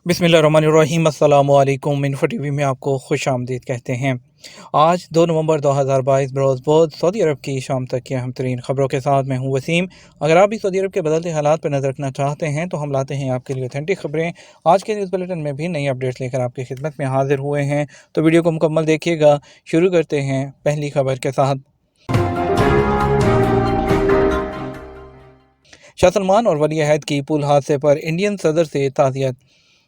बिस्मिल्लाहिर्रहमानिर्रहीम अस्सलाम वालेकुम। इन्फो टीवी में आपको खुश आमदीद कहते हैं। आज 2 नवंबर 2022 बरोज़ बहुत सऊदी अरब की शाम तक की अहम तरीन खबरों के साथ मैं हूँ वसीम। अगर आप भी सऊदी अरब के बदलते हालात पर नज़र रखना चाहते हैं तो हम लाते हैं आपके लिए ऑथेंटिक खबरें। आज के न्यूज़ बुलेटिन में भी नई अपडेट्स लेकर आपकी खिदमत में हाजिर हुए हैं, तो वीडियो को मुकम्मल देखिएगा। शुरू करते हैं पहली खबर के साथ। शाह सलमान और वली अहद की पुल हादसे पर इंडियन सदर से ताज़ियत।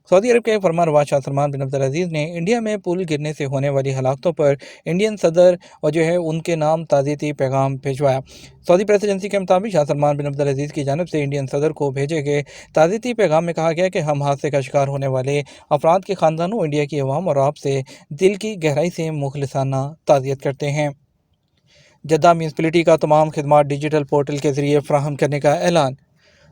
सऊदी अरब के फरमानरवा शाह सलमान बिन अब्दुल अजीज़ ने इंडिया में पुल गिरने से होने वाली हलाकतों पर इंडियन सदर और उनके नाम ताज़ियती पैगाम भिजवाया। सऊदी प्रेस एजेंसी के मुताबिक शाह सलमान बिन अब्दुल अजीज़ की जानब से इंडियन सदर को भेजे गए ताज़ियती पैगाम में कहा गया कि हम हादसे का शिकार होने वाले अफराद के ख़ानदानों, इंडिया की अवाम और आपसे दिल की गहराई से मुखलिसाना ताज़ियत करते हैं। जद्दा म्यूनसिपलिटी का तमाम खिदमात डिजिटल पोर्टल के ज़रिए फ़राहम करने का ऐलान।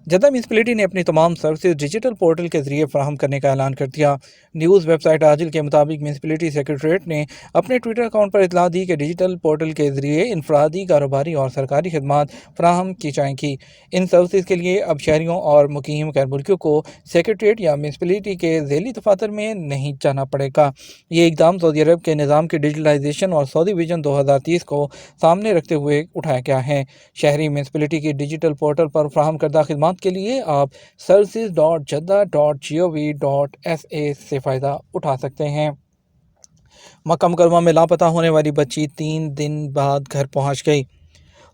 जद्दा म्यूनसिपलिटी ने अपनी तमाम सर्विसेज डिजिटल पोर्टल के जरिए फराहम करने का ऐलान कर दिया। न्यूज़ वेबसाइट आजिल के मुताबिक म्यूनसिपलिटी सेक्रेटरीट ने अपने ट्विटर अकाउंट पर इतला दी कि डिजिटल पोर्टल के जरिए इनफरादी, कारोबारी और सरकारी खदमात फराहम की जाएंगी। इन सर्विसेज के लिए अब शहरियों और मुकीम गैर मुल्कियों को सेक्रेटरीट या म्यूनसिपलिटी के ज़ैली दफातर में नहीं जाना पड़ेगा। ये इकदाम सऊदी अरब के निज़ाम की डिजिटलाइजेशन और सऊदी विजन 2030 को सामने रखते हुए उठाया गया है। शहरी म्यूनसिपलिटी की डिजिटल पोर्टल पर फराहम करदा खिदमात के लिए आप services.jeddah.gov.sa से फ़ायदा उठा सकते हैं। मक्का मुकरमा में लापता होने वाली बच्ची 3 दिन बाद घर पहुंच गई।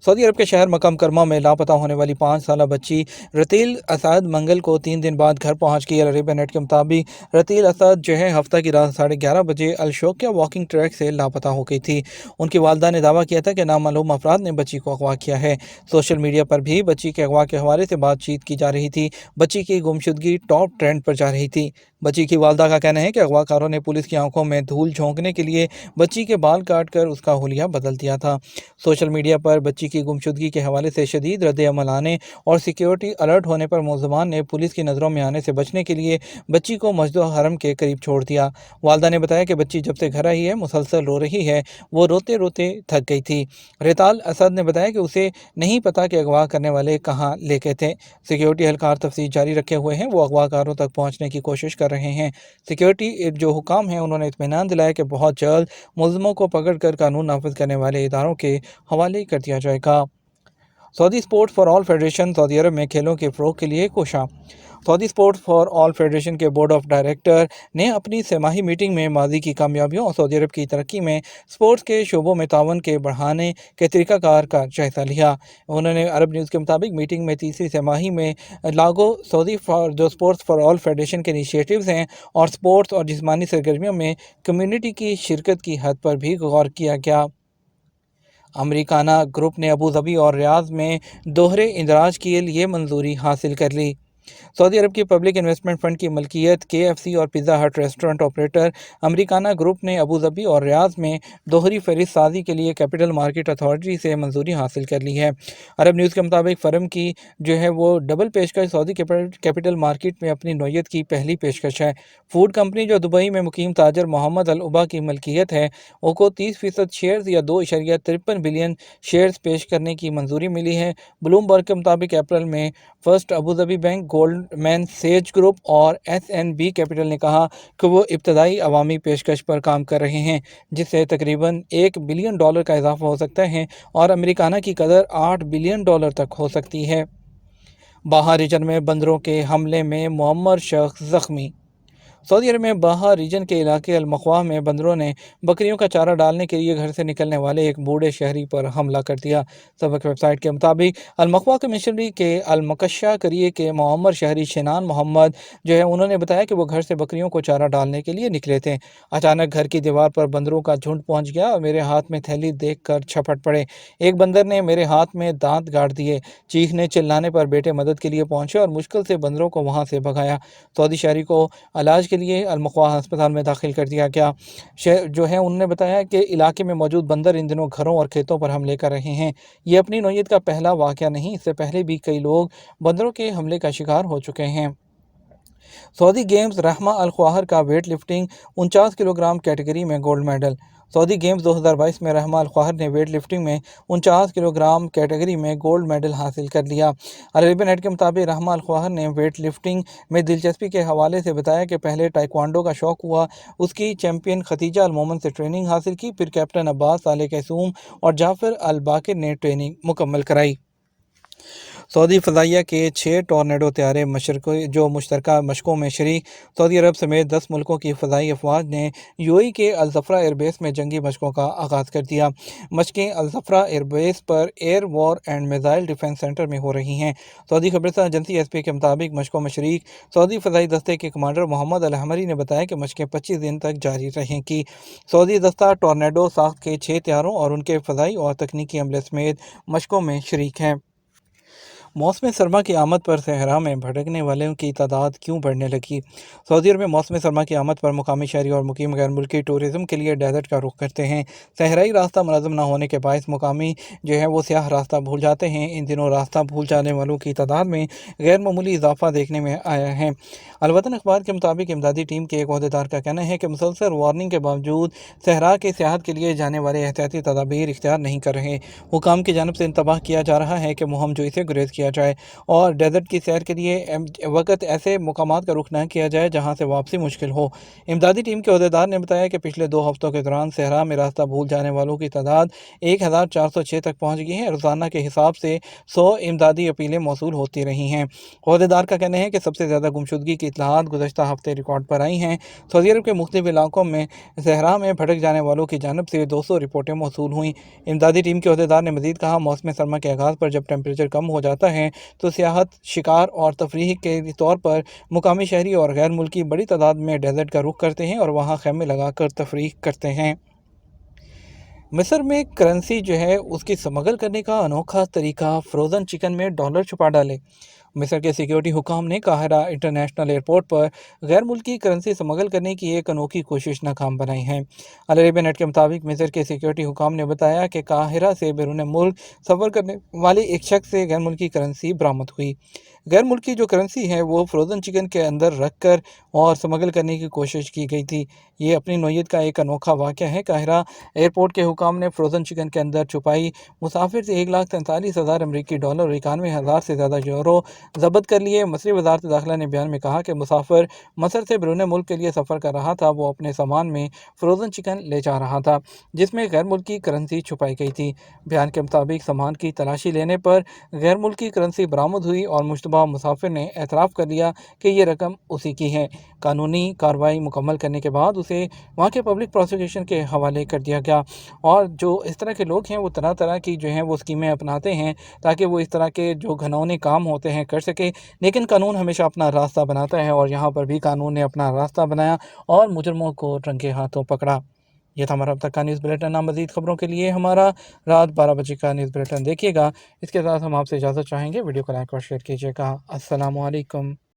सऊदी अरब के शहर मक्का मुकरमा में लापता होने वाली 5 साला बच्ची रतील असद मंगल को 3 दिन बाद घर पहुंच गई। अरब नेट के मुताबिक रतील असद हफ्ता की रात 11:30 बजे अलशोकिया वॉकिंग ट्रैक से लापता हो गई थी। उनकी वालदा ने दावा किया था कि नामालूम अफराद ने बच्ची को अगवा किया है। सोशल मीडिया पर भी बच्ची के अगवा के हवाले से बातचीत की जा रही थी। बच्ची की गुमशुदगी टॉप ट्रेंड पर जा रही थी। बच्ची की वालदा का कहना है कि अगवाकारों ने पुलिस की आंखों में धूल झोंकने के लिए बच्ची के बाल काट कर उसका हुलिया बदल दिया था। सोशल मीडिया पर बच्ची की गुमशुदगी के हवाले से शदीद रद्द अमल आने और सिक्योरिटी अलर्ट होने पर मुलज़मान ने पुलिस की नज़रों में आने से बचने के लिए बच्ची को मस्जिद हरम के करीब छोड़ दिया। वालदा ने बताया कि बच्ची जब से घर आई है मुसलसल रो रही है। वो रोते रोते थक गई थी। रेताल असद ने बताया कि उसे नहीं पता कि अगवा करने वाले कहाँ ले गए थे। सिक्योरिटी एहलकार तफ्तीश जारी रखे हुए हैं। वो अगवाकारों तक पहुँचने की कोशिश कर रहे हैं। सिक्योरिटी जो हुकाम हैं उन्होंने इत्मीनान दिलाया कि बहुत जल्द मुलज़मों को पकड़ कर कानून नाफिज करने वाले इदारों के हवाले कर दिया जाएगा। Saudi sports for all federation सऊदी अरब में खेलों के फ़रोग़ के लिए कोशा। Saudi sports for all federation के बोर्ड ऑफ डायरेक्टर ने अपनी सेमाही मीटिंग में माजी की कामयाबियों और सऊदी अरब की तरक्की में स्पोर्ट्स के शोबों में तावन के बढ़ाने के तरीक़ाकार का जायज़ा लिया। उन्होंने अरब न्यूज़ के मुताबिक मीटिंग में तीसरी सेमाही में लागू सऊदी जो स्पोर्ट्स फॉर ऑल फेडरेशन के इनिशिएटिव्स हैं और स्पोर्ट्स और जिस्मानी सरगर्मियों में कम्युनिटी की शिरकत की हद पर भी गौर किया गया। अमरीकाना ग्रुप ने अबू धाबी और रियाद में दोहरे इंदराज के लिए मंजूरी हासिल कर ली। सऊदी अरब की पब्लिक इन्वेस्टमेंट फ़ंड की मलकियत KFC और पिज़्ज़ा हट रेस्टोरेंट ऑपरेटर अमरीकाना ग्रुप ने अबू धाबी और रियाद में दोहरी फहरिस्त साजी के लिए कैपिटल मार्केट अथॉरिटी से मंजूरी हासिल कर ली है। अरब न्यूज़ के मुताबिक फ़र्म की वो डबल पेशकश सऊदी कैपिटल मार्केट में अपनी नौयत की पहली पेशकश है। फूड कंपनी जो दुबई में मुकीम ताजर मोहम्मद अल उबा की मलकियत है को 30% शेयर्स या 2.53 बिलियन शेयर्स पेश करने की मंजूरी मिली है। ब्लूमबर्ग के मुताबिक अप्रैल में first Abu Dhabi bank, Goldman says group और SNB कैपिटल ने कहा कि वो इब्तदाई अवामी पेशकश पर काम कर रहे हैं, जिससे तकरीबन $1 बिलियन का इजाफा हो सकता है और अमेरिकाना की कदर $8 बिलियन तक हो सकती है। बाहा रीजन में बंदरों के हमले में मुअम्मर शख्स ज़ख्मी। सऊदी अरब में बाहा रीजन के इलाके अल-मखवाह में बंदरों ने बकरियों का चारा डालने के लिए घर से निकलने वाले एक बूढ़े शहरी पर हमला कर दिया। सबक वेबसाइट के मुताबिक अल-मखवाह कमिश्नरी के अल-मकशा करिए के मुअम्मर शहरी शनान मोहम्मद उन्होंने बताया कि वो घर से बकरियों को चारा डालने के लिए निकले थे। अचानक घर की दीवार पर बंदरों का झुंड पहुँच गया और मेरे हाथ में थैली देख कर छपट पड़े। एक बंदर ने मेरे हाथ में दांत गाड़ दिए। चीखने चिल्लाने पर बेटे मदद के लिए पहुँचे और मुश्किल से बंदरों को वहाँ से भगाया। सऊदी शहरी को इलाज के लिए अल-मखवाह अस्पताल में दाखिल कर दिया गया। उन्होंने बताया कि इलाके में मौजूद बंदर इन दिनों घरों और खेतों पर हमले कर रहे हैं। ये अपनी नौयत का पहला वाक़या नहीं, इससे पहले भी कई लोग बंदरों के हमले का शिकार हो चुके हैं। सऊदी गेम्स रहमा अल ख्वाहर का वेट लिफ्टिंग 49 किलोग्राम कैटेगरी में गोल्ड मेडल। सऊदी गेम्स 2022 में रहमा अल ख्वाहिर ने वेट लिफ्टिंग में 49 किलोग्राम कैटेगरी में गोल्ड मेडल हासिल कर लिया। अल अरेबियन नेट के मुताबिक रहमा अल ख्वाहिर ने वेट लिफ्टिंग में दिलचस्पी के हवाले से बताया कि पहले टाइक्वांडो का शौक हुआ, उसकी चैंपियन खदीजा अल मोमन से ट्रेनिंग हासिल की, फिर कैप्टन अब्बास साले कैसूम और जाफर अल बाकिर ने ट्रेनिंग मुकम्मल कराई। सऊदी फ़ज़ाइया के 6 टॉर्नेडो तैयारे मुश्तरका मशकों में शरीक। सऊदी अरब समेत 10 मुल्कों की फ़ज़ाई अफवाज ने यूएई के अल ज़फ़रा एयरबेस में जंगी मशकों का आगाज़ कर दिया। मशकें अल ज़फ़रा एयरबेस पर air war and missile defence centre में हो रही हैं। सऊदी खबरसां एजेंसी एसपी के मुताबिक मशकों में शरीक सऊदी फ़ज़ाई दस्ते के कमांडर मोहम्मद अल हमरी ने बताया कि मशकें 25 दिन तक जारी रहेंगी। सऊदी दस्ता टॉर्नेडो साख्त के 6 तैयारों और उनके फ़ज़ाई और तकनीकी अमले समेत मशकों में शरीक हैं। मौसम सरमा की आमद पर सहरा में भटकने वालों की तादाद क्यों बढ़ने लगी? सऊदी अरब में मौसम सरमा की आमद पर मुकामी शहरी और मुकीम गैर मुल्की टूरिज़्म के लिए डेजर्ट का रुख करते हैं। सहराई रास्ता मुनज़्ज़म न होने के बायस मुकामी वो स्याह रास्ता भूल जाते हैं। इन दिनों रास्ता भूल जाने वालों की तादाद में गैर मामूली इजाफा देखने में आया है। अलवतन अखबार के मुताबिक इमदादी टीम के एक अहदेदार का कहना है कि मुसलसल वार्निंग के बावजूद सहरा के सियाहत के लिए जाने वाले एहतियाती तदाबीर इख्तियार नहीं कर रहे। हुकाम की जानब से इंतबाह किया जा रहा है कि मुहिम जोई से गुरेज किया जाए और डेजर्ट की सैर के लिए वक़्त ऐसे मकामात का रुख न किया जाए जहाँ से वापसी मुश्किल हो। इमदादी टीम के अहदेदार ने बताया कि पिछले 2 हफ्तों के दौरान सहरा में रास्ता भूल जाने वालों की तादाद 1406 तक पहुँच गई है। रोज़ाना के हिसाब से 100 इमदादी अपीलें मौसूल होती रही हैं। अहदेदार का कहना है कि सबसे ज़्यादा गुमशुदगी की इत्तलात गुज़श्ता हफ्ते रिकॉर्ड पर आई हैं। सऊदी अरब के मुख्तलिफ इलाकों में सहरा में भटक जाने वालों की जानब से 200 रिपोर्टें मौसूल हुई। इमदादी टीम के अहदेदार ने मज़ीद कहा, मौसम सरमा के आगाज़ पर जब टेम्परेचर कम हो जाता है तो सियाहत, शिकार और तफरीह के तौर पर मुकामी शहरी और गैर मुल्की बड़ी तादाद में डेजर्ट का रुख करते हैं और वहाँ खेमे लगाकर तफरीह करते हैं। मिस्र में करेंसी उसकी स्मगल करने का अनोखा तरीका, फ्रोज़न चिकन में डॉलर छुपा डाले। मिस्र के सिक्योरिटी हुकाम ने काहिरा इंटरनेशनल एयरपोर्ट पर गैर मुल्की करेंसी स्मगल करने की एक अनोखी कोशिश नाकाम बनाई है। अल अरेबियन नेट के मुताबिक मिस्र के सिक्योरिटी हुकाम ने बताया कि काहिरा से बैरून मुल्क सफ़र करने वाले एक शख्स से गैर मुल्की करेंसी बरामद हुई। गैर मुल्की जो करेंसी है वो फ्रोज़न चिकन के अंदर रख कर और स्मगल करने की कोशिश की गई थी। ये अपनी नौयत का एक अनोखा वाक़या है। काहिरा एयरपोर्ट के हुकाम ने फ्रोज़न चिकन के अंदर छुपाई मुसाफिर से 1,43,000 अमरीकी डॉलर और 91,000 से ज़्यादा यूरो ज़ब्त कर लिए। मसरी वज़ारत दाखिला ने बयान में कहा कि मुसाफिर मसर से बैरून मुल्क के लिए सफ़र कर रहा था। वो अपने सामान में फ्रोज़न चिकन ले जा रहा था जिसमें गैर मुल्की करेंसी छुपाई गई थी। बयान के मुताबिक सामान की तलाशी लेने पर गैर मुल्की करेंसी बरामद हुई और मुश्तबा मुसाफिर ने एतराफ़ कर लिया कि ये रकम उसी की है। कानूनी कार्रवाई मुकम्मल करने के बाद उसे वहाँ के पब्लिक प्रोसिक्यूशन के हवाले कर दिया गया। और जो इस तरह के लोग हैं वो तरह तरह की वो स्कीमें अपनाते हैं ताकि वो इस तरह के जो घिनौने काम होते हैं कर सके, लेकिन कानून हमेशा अपना रास्ता बनाता है और यहाँ पर भी कानून ने अपना रास्ता बनाया और मुजरमों को रंगे हाथों पकड़ा। यह था हमारा अब तक का न्यूज़ बुलेटिन। मज़ीद खबरों के लिए हमारा रात 12 बजे का न्यूज़ बुलेटिन देखिएगा। इसके साथ हम आपसे इजाज़त चाहेंगे। वीडियो को लाइक और शेयर कीजिएगा। अस्सलामु अलैकुम।